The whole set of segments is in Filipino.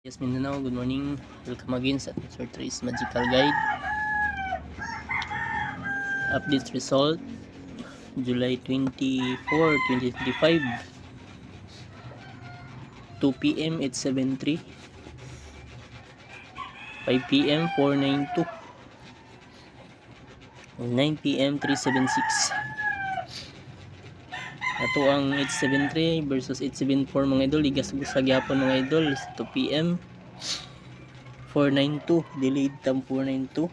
Yes, Mindanao, good morning. Welcome again sa Sir Trace Magical Guide. Update result, July 24, 2025. 2 p.m. it's 7.3. 5 p.m. 4.92. 9 p.m. 3.76. Ato ang 8.73 versus 8.74 mga idol. Igas sa gyapon mga idol. 2 p.m. 4.92. Delayed tam 4.92.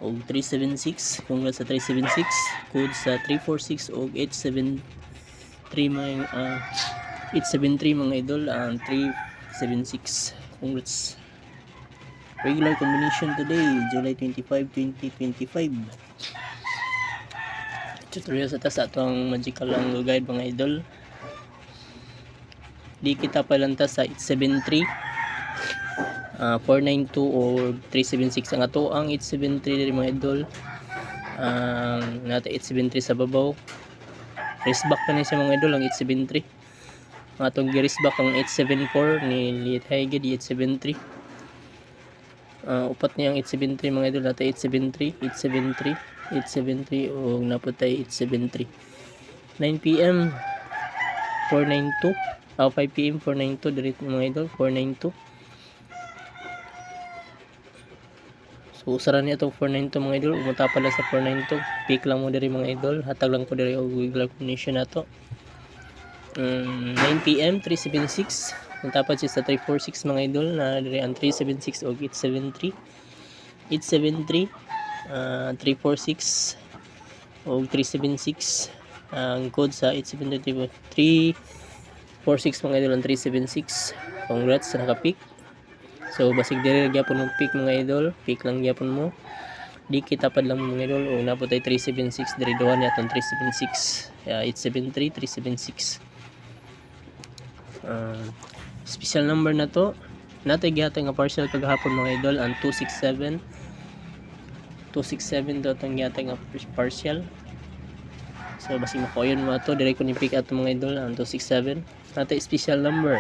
Og 376 kung sa 376 code sa 346 og 873 mga 873 mga idol ang 376. Congrats. Regular combination today, July 25, 2025. Tutorial sa taas ato ang magical angle guide mga idol. Di kita palanta sa 873 492 or 376 ang ato ang 873 mga idol. Nata 873 sa babaw. Race back na siya mga idol ang 873. Ang atong race back ang 874 ni Liet Haiged 873. Upat niya ang 873 mga idol. Nata 873 873 o naputay 873. 9 p.m. 492 5 p.m. 492 direct mga idol 492. So usaran niya itong 492 mga idol. Umunta pala sa 492. Pick lang mo diri mga idol. Hatag lang ko diri og regular combination nato. 9 p.m. 376. Umunta siya sa 346 mga idol. Na diri ang 376 og 873. 873 346 og 376. Ang code sa 873 346 mga idol ang 376. Congrats sa naka-pick. So basig diri gyapon mo pick mga idol, pick lang gyapon mo. Di kita pad lang mga idol o naputay 376 diri duha ni atong 376. 873 376. Special number na to. Natay gihatag nga partial kagahapon mga idol ang 267. 267 daw tong gihatag nga partial. So basig makoyon mo ato diri ko ni pick ato mga idol ang 267. Natay special number.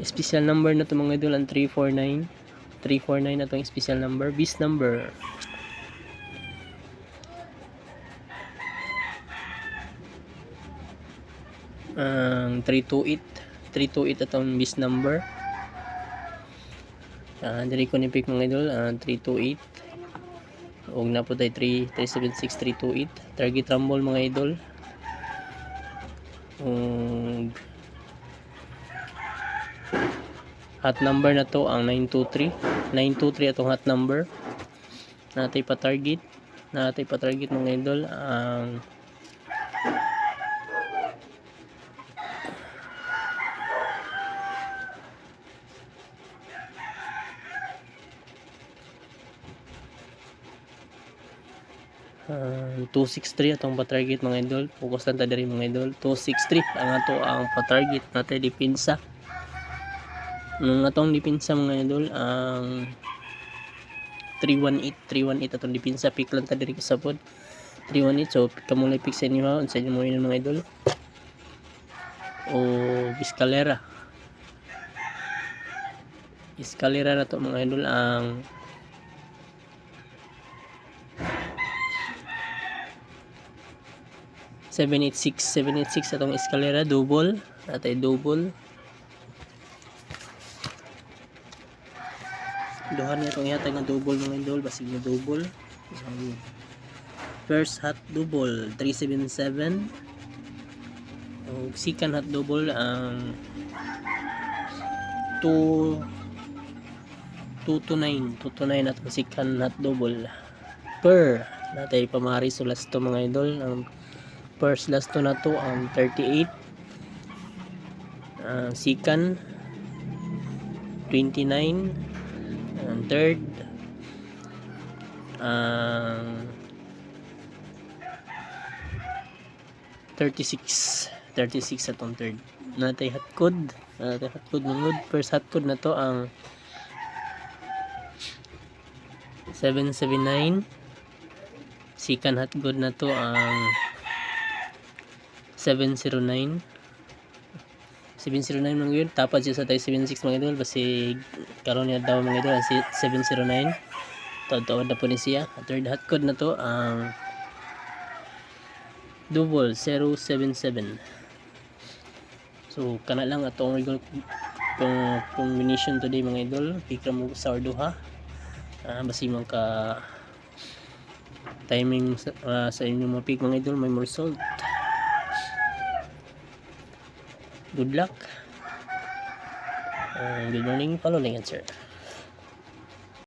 Special number na to mga idol ang 349. 349 na to yung special number. Bis number. Ang 328. 328 atong bis number. Diri ko ni pick mga idol ang 328. Og naputay 376 328. Target rumble mga idol. Hot number na to ang 923. 923 atong hot number. Natay pa target mga idol ang uh, 263 atong pa-target mga idol. Focus lang ta diri mga idol. 263 ang ato ang pa-target natay depensa. Nung atong depensa mga idol ang 318 atong depensa. Pick lang ta diri sa pod 318. So kamo na pick sa inyo ha unsa mo yun mga idol o escalera na to mga idol ang 786 atong escalera double natay double duha niya itong ihatag na double mga idol basig na double. First hot double 377 o second hot double ang 229 atong second hot double per natay pamari so last to mga idol ang first last to na to ang 38 second 29 ang third 36 atong third. Natay hot code mangod. First hot code na to ang 779. Second hot code na to ang 709 709 mga idol, tapad siya sa tayo 76 mga idol, basi karon niya daw mga idol ang 709, tawad na po ni siya. Third hot code na to ang double 077. So kana lang atong idol kung combination today mga idol, pikra mo sa duha. Basi man ka timing sa inyong mga pick mga idol, may more result. Good luck. Good morning, follow the answer.